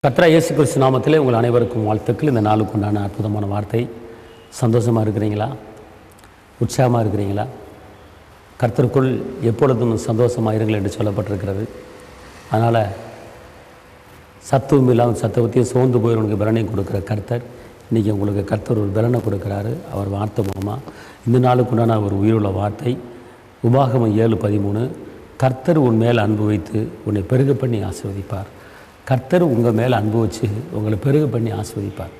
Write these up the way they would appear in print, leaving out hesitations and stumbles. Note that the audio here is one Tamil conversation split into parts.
கர்த்தராகிய இயேசு கிறிஸ்து நாமத்திலே உங்கள் அனைவருக்கும் வாழ்த்துக்கள். இந்த நாளுக்கு உண்டான அற்புதமான வார்த்தை. சந்தோஷமாக இருக்கிறீங்களா? உற்சாகமாக இருக்கிறீங்களா? கர்த்தருக்குள் எப்பொழுதும் சந்தோஷமாக இருங்கள் என்று சொல்லப்பட்டிருக்கிறது. அதனால் சத்துவம் இல்லாமல் சத்தவத்தையும் சோர்ந்து போய் உனக்கு பலனையும் கொடுக்குற கர்த்தர் இன்றைக்கி உங்களுக்கு கர்த்தர் ஒரு பலனை கொடுக்குறாரு. அவர் வார்த்தை மூலமாக இந்த நாளுக்கு உண்டான ஒரு உயிருள்ள வார்த்தை. உபாகமம் 7:13. கர்த்தர் உன் மேல் அன்பு வைத்து உன்னை பெருக பண்ணி ஆசீர்வதிப்பார். கர்த்தர் உங்கள் மேலே அன்பு வச்சு உங்களை பெருக பண்ணி ஆசீர்வதிப்பார்.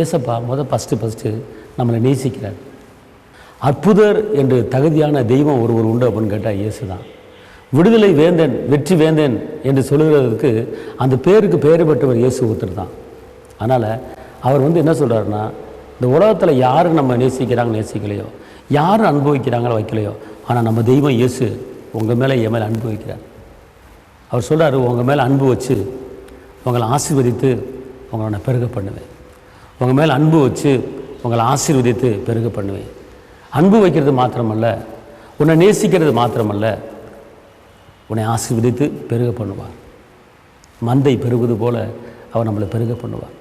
ஏசப்பா ஃபஸ்ட்டு நம்மளை நேசிக்கிறார். அற்புதர் என்று தகுதியான தெய்வம் ஒருவர் உண்டு அப்படின்னு கேட்டால் இயேசு தான். விடுதலை வேந்தன், வெற்றி வேந்தன் என்று சொல்லுகிறதுக்கு அந்த பேருக்கு பெயர் பெற்றவர் இயேசு ஒருத்தர் தான். அதனால் அவர் என்ன சொல்கிறாருன்னா, இந்த உலகத்தில் யார் நம்ம நேசிக்கலையோ, யார் அனுபவிக்கிறாங்களோ வைக்கலையோ, ஆனால் நம்ம தெய்வம் இயேசு உங்கள் மேலே என் மேலே அனுபவிக்கிறார். அவர் சொல்கிறார், உங்கள் மேலே அன்பு வச்சு உங்களை ஆசீர்வதித்து உங்களை நான் பெருக பண்ணுவேன். உங்கள் மேலே அன்பு வச்சு உங்களை ஆசீர்வதித்து பெருக பண்ணுவேன். அன்பு வைக்கிறது மாத்திரமல்ல, உன்னை நேசிக்கிறது மாத்திரமல்ல, உன்னை ஆசீர்வதித்து பெருக பண்ணுவார். மந்தை பெருகுவது போல அவர் நம்மளை பெருக பண்ணுவார்.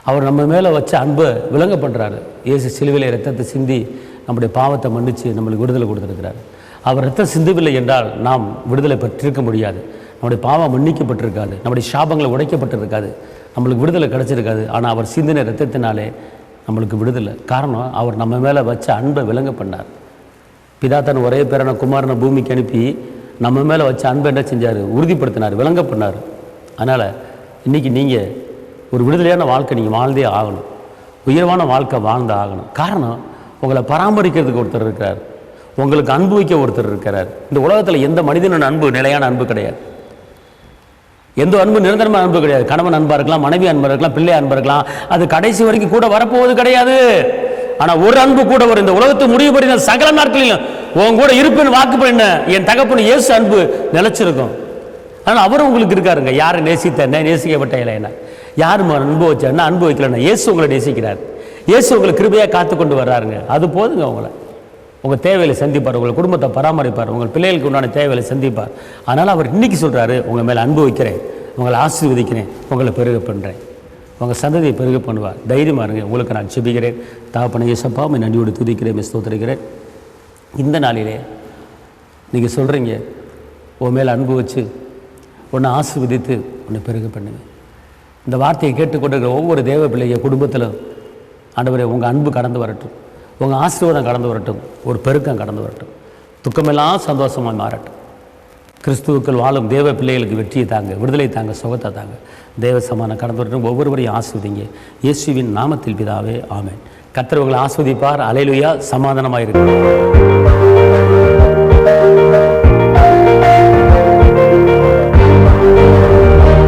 அவர் நம்ம மேலே வச்ச அன்பை விளங்க பண்ணுறாரு. இயேசு சிலுவையில் ரத்தத்தை சிந்தி நம்முடைய பாவத்தை மன்னித்து நம்மளுக்கு விடுதலை கொடுத்துருக்கிறார். அவர் ரத்தம் சிந்தவில்லை என்றால் நாம் விடுதலை பெற்றிருக்க முடியாது. நம்முடைய பாவம் மன்னிக்கப்பட்டிருக்காது, நம்முடைய சாபங்களை உடைக்கப்பட்டிருக்காது, நம்மளுக்கு விடுதலை கிடச்சிருக்காது. ஆனால் அவர் சிந்தின ரத்தத்தினாலே நம்மளுக்கு விடுதலை. காரணம், அவர் நம்ம மேலே வச்ச அன்பை விளங்க பண்ணார். பிதா தன் ஒரே பேரான குமாரனை பூமிக்கு அனுப்பி நம்ம மேலே வச்ச அன்பை என்ன செஞ்சார்? உறுதிப்படுத்தினார், விளங்க பண்ணார். அதனால் இன்றைக்கி நீங்கள் ஒரு விடுதலையான வாழ்க்கை நீங்கள் வாழ்ந்தே ஆகணும். உயர்வான வாழ்க்கை வாழ்ந்து ஆகணும். காரணம், உங்களை பராமரிக்கிறதுக்கு ஒருத்தர் இருக்கிறார், உங்களுக்கு அன்பு வைக்க ஒருத்தர் இருக்கிறார். இந்த உலகத்தில் எந்த மனிதனோட அன்பு நிலையான அன்பு கிடையாது. எந்த அன்பு நிரந்தரமான அன்பு கிடையாது. கணவன் அன்பாக இருக்கலாம், மனைவி அன்பாக இருக்கலாம், பிள்ளை அன்பாக இருக்கலாம், அது கடைசி வரைக்கும் கூட வரப்போவது கிடையாது. ஆனால் ஒரு அன்பு கூட வரும். இந்த உலகத்தை முடிவு பண்ணி சகல நாட்களிலும் உன் கூட இருப்பின் வாக்கு பண்ண என் தகப்பன் இயேசு அன்பு நிலைச்சிருக்கும். ஆனால் அவரும் உங்களுக்கு இருக்காருங்க. யாரை நேசித்த என்ன, நேசிக்கப்பட்ட இல்லை என்ன, யார் அன்பு வச்சா என்ன, அன்பு வைக்கலன்னா இயேசு உங்களை நேசிக்கிறார். இயேசு உங்களை கிருபையாக காத்து கொண்டு வர்றாருங்க. அது போதுங்க. உங்கள் தேவையை சந்திப்பார், உங்கள் குடும்பத்தை பராமரிப்பார், உங்கள் பிள்ளைகளுக்கு உண்டான தேவையை சந்திப்பார். அதனால் அவர் இன்றைக்கி சொல்கிறாரு, உங்கள் மேலே அன்பு வைக்கிறேன், உங்களை ஆசீர்வதிக்கிறேன், உங்களை பெருக பண்ணுறேன், உங்கள் சந்ததியை பெருக பண்ணுவார். தைரியமாக இருங்க. உங்களுக்கு நான் செபிக்கிறேன். தகப்பனே இயேசப்பா, நன்றியோடு துதிக்கிறேன், ஸ்தோத்திரிக்கிறேன். இந்த நாளிலே நீங்கள் சொல்கிறீங்க, உன் மேலே அன்பு வச்சு உன்னை ஆசீர்வதித்து உன்னை பெருக பண்ணுவேன். இந்த வார்த்தையை கேட்டுக்கொண்டிருக்கிற ஒவ்வொரு தேவ பிள்ளைய குடும்பத்திலும் ஆண்டவரே உங்கள் அன்பு கடந்து வரட்டும், உங்கள் ஆசீர்வாதம் கடந்து வரட்டும், ஒரு பெருக்கம் கடந்து வரட்டும், துக்கமெல்லாம் சந்தோஷமாக மாறட்டும். கிறிஸ்துவுக்குள் வாழும் தேவ பிள்ளைகளுக்கு வெற்றியை தாங்க, விடுதலை தாங்க, சுகத்தை தாங்க, தேவ சமானம் கடந்து வரட்டும். ஒவ்வொருவரையும் ஆசீர்வதிங்க இயேசுவின் நாமத்தில் பிதாவே, ஆமென். கர்த்தர் உங்களை ஆசீர்வதிப்பார். அல்லேலூயா. சமாதானமாக இருக்கு.